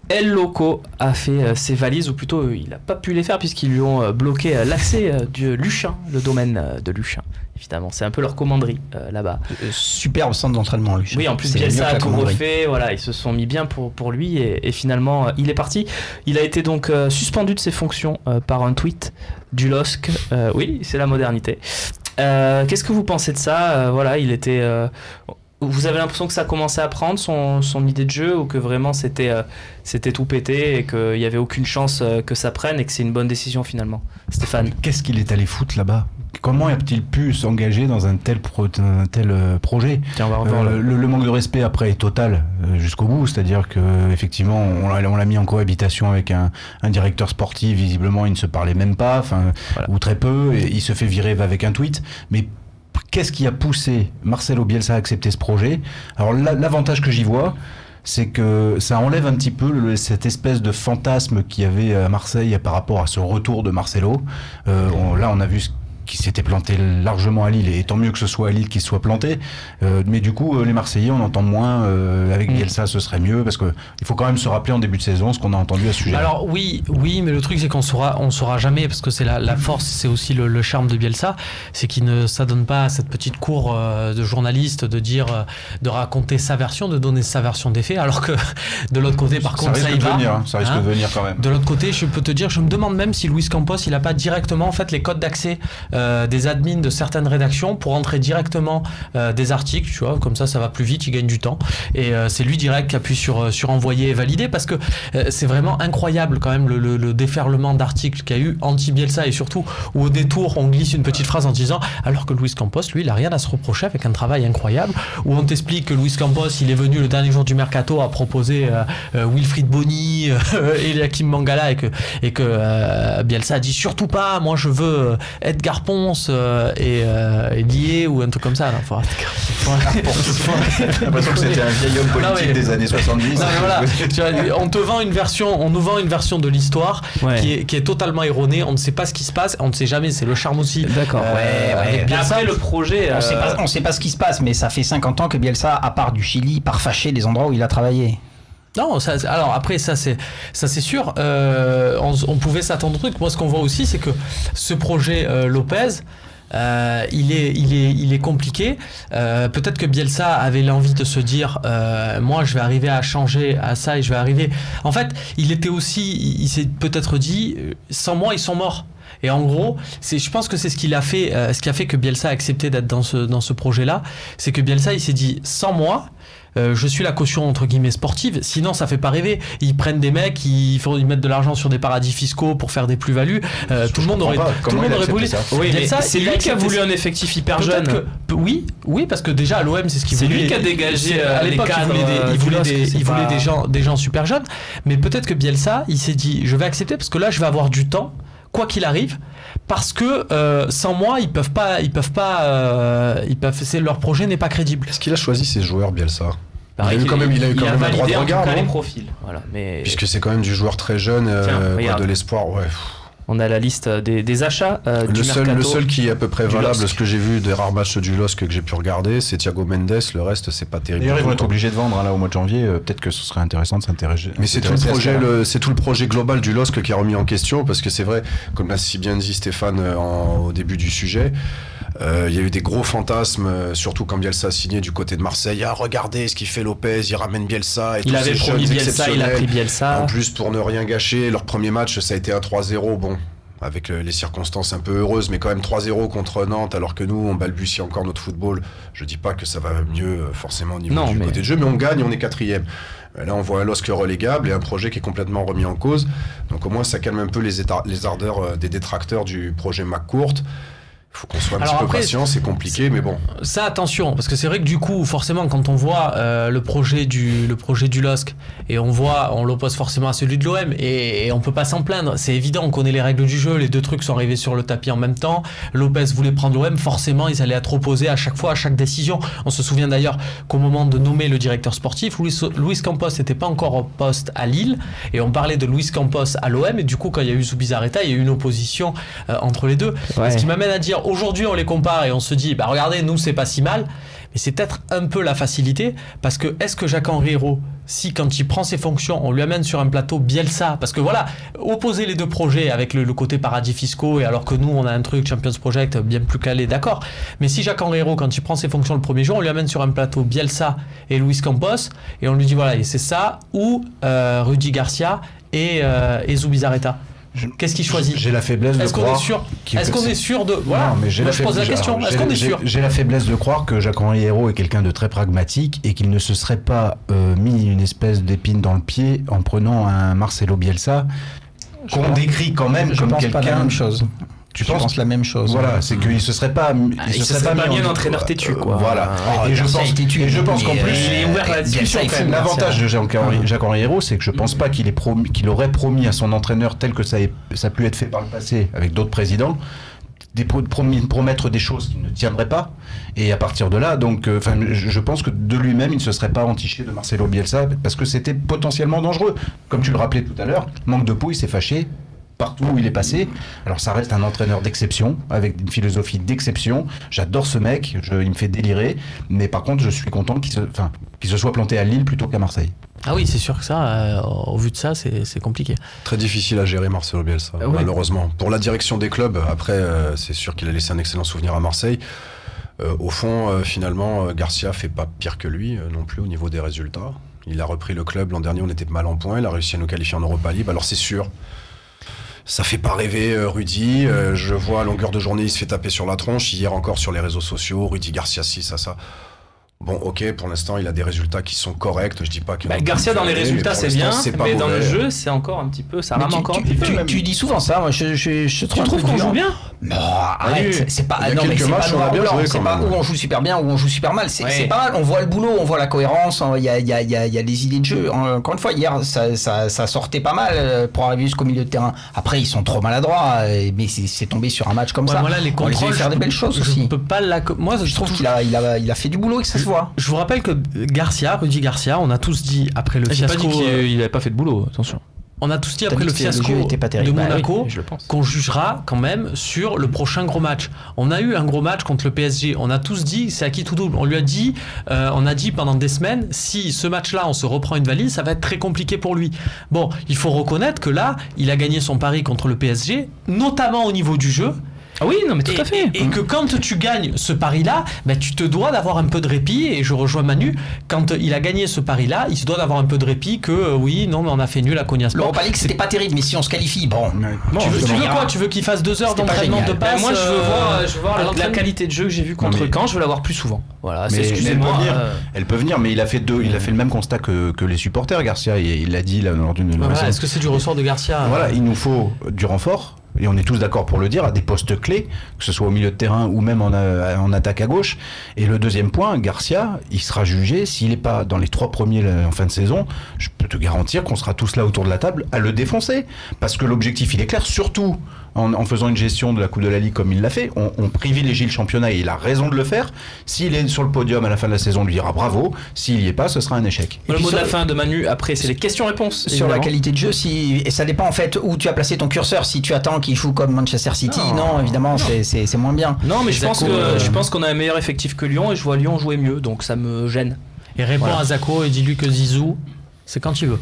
El Loco a fait ses valises, ou plutôt il n'a pas pu les faire puisqu'ils lui ont bloqué l'accès du Luchin, le domaine de Luchin. Évidemment, c'est un peu leur commanderie là-bas. Superbe centre d'entraînement, Luchin. Oui, en plus Bielsa a tout refait, voilà, ils se sont mis bien pour lui et finalement il est parti. Il a été donc suspendu de ses fonctions par un tweet du LOSC. Oui, c'est la modernité. Qu'est-ce que vous pensez de ça? Voilà, il était... Vous avez l'impression que ça commençait à prendre son idée de jeu, ou que vraiment c'était tout pété et qu'il n'y avait aucune chance que ça prenne et que c'est une bonne décision finalement? Stéphane? Qu'est-ce qu'il est allé foutre là-bas? Comment a-t-il pu s'engager dans un tel projet? Tiens, on va revoir le manque de respect après est total jusqu'au bout, c'est-à-dire qu'effectivement on l'a mis en cohabitation avec un directeur sportif, visiblement il ne se parlait même pas, voilà, ou très peu, et il se fait virer avec un tweet. Mais qu'est-ce qui a poussé Marcelo Bielsa à accepter ce projet? Alors l'avantage que j'y vois, c'est que ça enlève un petit peu cette espèce de fantasme qu'il y avait à Marseille par rapport à ce retour de Marcelo. Là on a vu qui s'était planté largement à Lille, et tant mieux que ce soit à Lille qu'il soit planté, mais du coup les Marseillais on entend moins, avec Bielsa ce serait mieux, parce que il faut quand même se rappeler en début de saison ce qu'on a entendu à ce sujet. Alors oui, mais le truc c'est qu'on saura jamais, parce que c'est la force, c'est aussi le charme de Bielsa, c'est qu'il ne s'adonne pas à cette petite cour de journalistes de raconter sa version, de donner sa version des faits, alors que de l'autre côté par contre ça y va. Ça risque de venir quand même. De l'autre côté, je peux te dire, je me demande même si Luis Campos il a pas directement en fait les codes d'accès des admins de certaines rédactions pour entrer directement des articles, tu vois, comme ça va plus vite, il gagne du temps, et c'est lui direct qui appuie sur envoyer et valider, parce que c'est vraiment incroyable quand même le déferlement d'articles qu'il y a eu anti-Bielsa, et surtout où au détour on glisse une petite phrase en disant, alors que Luis Campos lui il a rien à se reprocher, avec un travail incroyable, où on t'explique que Luis Campos il est venu le dernier jour du mercato à proposer Wilfried Bony et Hakim Mangala, et que Bielsa a dit surtout pas, moi je veux Edgar Ponce et lié ou un truc comme ça. J'ai l'impression que c'était un vieil homme politique des années 70. Non, voilà. On nous vend une version de l'histoire qui est totalement erronée. On ne sait pas ce qui se passe, on ne sait jamais, c'est le charme aussi. D'accord. Après le projet, on sait pas ce qui se passe, mais ça fait 50 ans que Bielsa, à part du Chili, part fâché des endroits où il a travaillé. Non, alors après ça c'est sûr, on pouvait s'attendre au truc. Moi ce qu'on voit aussi c'est que ce projet Lopez, il est compliqué. Peut-être que Bielsa avait l'envie de se dire moi je vais arriver à changer à ça, et je vais arriver. En fait il s'est peut-être dit sans moi ils sont morts. Et en gros, je pense que c'est ce qui a fait que Bielsa a accepté d'être dans ce projet-là. C'est que Bielsa, il s'est dit, sans moi, je suis la caution entre guillemets sportive, sinon ça fait pas rêver. Ils prennent des mecs, ils mettent de l'argent sur des paradis fiscaux pour faire des plus-values. Tout le monde aurait voulu ça. Oui, mais c'est lui qui a voulu un effectif hyper jeune. Oui, parce que déjà à l'OM c'est ce qu'il voulait. C'est lui qui a dégagé à l'époque, il voulait des gens super jeunes. Mais peut-être que Bielsa, il s'est dit, je vais accepter parce que là je vais avoir du temps, quoi qu'il arrive, parce que sans moi ils peuvent pas, leur projet n'est pas crédible. Est-ce qu'il a choisi ses joueurs, Bielsa? Il a eu quand même un droit de regard, les profils. Voilà, mais... Puisque c'est quand même du joueur très jeune, de l'espoir. Ouais. On a la liste des achats du mercato. Le seul qui est à peu près valable, ce que j'ai vu des rares matchs du LOSC que j'ai pu regarder, c'est Thiago Mendes. Le reste, c'est pas terrible. D'ailleurs, ils vont être obligés de vendre là au mois de janvier. Peut-être que ce serait intéressant de s'intéresser. Mais c'est tout le projet global du LOSC qui est remis en question, parce que c'est vrai, comme l'a si bien dit Stéphane au début du sujet, il y a eu des gros fantasmes, surtout quand Bielsa a signé du côté de Marseille. Ah, regardez ce qu'il fait Lopez, il ramène Bielsa. Et il avait promis Bielsa, il a pris Bielsa. En plus, pour ne rien gâcher, leur premier match, ça a été un 3-0. Bon, avec les circonstances un peu heureuses, mais quand même 3-0 contre Nantes, alors que nous, on balbutie encore notre football. Je dis pas que ça va mieux forcément au niveau du côté de jeu, mais on gagne, on est 4e. Là, on voit un LOSC relégable et un projet qui est complètement remis en cause. Donc au moins, ça calme un peu les ardeurs des détracteurs du projet McCourt. Il faut qu'on soit un petit peu patient, c'est compliqué, mais bon. Ça, attention, parce que c'est vrai que du coup, forcément, quand on voit le projet du LOSC et on l'oppose forcément à celui de l'OM, et on peut pas s'en plaindre. C'est évident, on connaît les règles du jeu, les deux trucs sont arrivés sur le tapis en même temps. Lopez voulait prendre l'OM, forcément, ils allaient être opposés à chaque fois, à chaque décision. On se souvient d'ailleurs qu'au moment de nommer le directeur sportif, Luis Campos n'était pas encore au poste à Lille, et on parlait de Luis Campos à l'OM, et du coup, quand il y a eu Zubizarreta, il y a eu une opposition entre les deux. Ouais. Ce qui m'amène à dire, aujourd'hui on les compare et on se dit, bah regardez, nous c'est pas si mal, Mais c'est peut-être un peu la facilité, parce que est-ce que Jacques-Henri Hérault, si quand il prend ses fonctions, on lui amène sur un plateau Bielsa, parce que voilà, opposer les deux projets avec le côté paradis fiscaux, et alors que nous on a un truc Champions Project bien plus calé, d'accord, mais si Jacques-Henri Hérault, quand il prend ses fonctions le premier jour, on lui amène sur un plateau Bielsa et Luis Campos, et on lui dit voilà, et c'est ça, ou Rudy Garcia et Zubizarreta. Qu'est-ce qu'il choisit? J'ai la faiblesse de croire. Est-ce qu'on est sûr de. Voilà, non, mais moi je pose la question. Est-ce qu'on est sûr? J'ai la faiblesse de croire que Jacques-Henri Hérault est quelqu'un de très pragmatique et qu'il ne se serait pas mis une espèce d'épine dans le pied en prenant un Marcelo Bielsa qu'on décrit quand même comme quelqu'un. Pas la même chose. Tu penses la même chose? Voilà, c'est qu'il se serait pas. Il se serait pas mis un entraîneur têtu, quoi. Voilà. Et je pense qu'en plus, il est ouvert à la discussion. L'avantage de Jacques-Henri Hérault, c'est que je pense pas qu'il aurait promis à son entraîneur, tel que ça a pu être fait par le passé avec d'autres présidents, promettre des choses qu'il ne tiendrait pas. Et à partir de là, donc, je pense que de lui-même, il ne se serait pas entiché de Marcelo Bielsa parce que c'était potentiellement dangereux. Comme tu le rappelais tout à l'heure, manque de peau, il s'est fâché partout où il est passé. Alors ça reste un entraîneur d'exception, avec une philosophie d'exception. J'adore ce mec, il me fait délirer. Mais par contre, je suis content qu'il se soit planté à Lille plutôt qu'à Marseille. Ah oui, c'est sûr que ça, au vu de ça, c'est compliqué. Très difficile à gérer Marcelo Bielsa, malheureusement. Pour la direction des clubs, après, c'est sûr qu'il a laissé un excellent souvenir à Marseille. Au fond, finalement, Garcia fait pas pire que lui non plus au niveau des résultats. Il a repris le club, l'an dernier on était mal en point, il a réussi à nous qualifier en Europa League. Alors c'est sûr, ça fait pas rêver Rudy, je vois à longueur de journée il se fait taper sur la tronche, hier encore sur les réseaux sociaux, Rudy Garcia ci, ça. Bon, ok, pour l'instant, il a des résultats qui sont corrects. Je dis pas que. Garcia dans les résultats, c'est bien, mais dans le jeu, c'est encore un petit peu. Ça rame encore un petit peu. Tu dis souvent ça. Moi, je trouve qu'on joue bien. Non, arrête. C'est pas. Non, mais c'est pas noir ou blanc. C'est pas où on joue super bien, où on joue super mal. C'est pas mal. On voit le boulot, on voit la cohérence. Il y a des idées de jeu. Encore une fois, hier, ça sortait pas mal pour arriver jusqu'au milieu de terrain. Après, ils sont trop maladroits, mais c'est tombé sur un match comme ça. Voilà, les contrôles. On les a fait faire des belles choses aussi. Je peux pas Moi, je trouve qu'il a fait du boulot et que ça se voit. Je vous rappelle que Rudy Garcia, on a tous dit après le fiasco. J'ai pas dit qu'il n'avait pas fait de boulot, attention. On a tous dit après le fiasco de Monaco qu'on jugera quand même sur le prochain gros match. On a eu un gros match contre le PSG. On a tous dit c'est acquis tout double. On lui a dit, on a dit pendant des semaines, si ce match-là on se reprend une valise, ça va être très compliqué pour lui. Bon, il faut reconnaître que là, il a gagné son pari contre le PSG, notamment au niveau du jeu. Ah oui, non mais tout à fait. Et que quand tu gagnes ce pari-là, tu te dois d'avoir un peu de répit. Et je rejoins Manu, quand il a gagné ce pari-là, il se doit d'avoir un peu de répit que mais on a fait nul à Cognac Sport. L'Europa League, c'était pas terrible, mais si on se qualifie, bon. Tu veux quoi? Tu veux qu'il fasse 2 heures d'entraînement de passe? Moi, je veux voir la qualité de jeu que j'ai vue contre Caen, je veux la voir plus souvent. Voilà, excusez-moi. Elle peut venir, mais il a fait le même constat que les supporters, Garcia. Il l'a dit lors d'une. Est-ce que c'est du ressort de Garcia? Voilà, il nous faut du renfort. Et on est tous d'accord pour le dire, à des postes clés, que ce soit au milieu de terrain ou même en attaque à gauche. Et le deuxième point, Garcia, il sera jugé, s'il n'est pas dans les 3 premiers en fin de saison, je peux te garantir qu'on sera tous là autour de la table à le défoncer. Parce que l'objectif, il est clair, surtout en faisant une gestion de la Coupe de la Ligue comme il l'a fait. On privilégie le championnat et il a raison de le faire. S'il est sur le podium à la fin de la saison, on lui dira bravo. S'il n'y est pas, ce sera un échec. Le mot de la fin de Manu, après, c'est les questions-réponses. Sur la qualité de jeu, et ça dépend en fait où tu as placé ton curseur. Si tu attends qu'il joue comme Manchester City, non évidemment, c'est moins bien. Non, mais je pense qu'on a un meilleur effectif que Lyon et je vois Lyon jouer mieux, donc ça me gêne. Et réponds à Zako et dis-lui que Zizou, c'est quand il veut.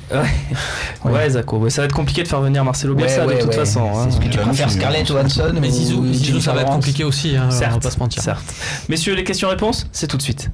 Ouais, Zako. Ça va être compliqué de faire venir Marcelo Bielsa de toute façon. C'est ce que tu préfères, Scarlett ou Hanson. Mais Zizou, ça va être compliqué aussi, on va pas se mentir. Certes. Messieurs, les questions-réponses, c'est tout de suite.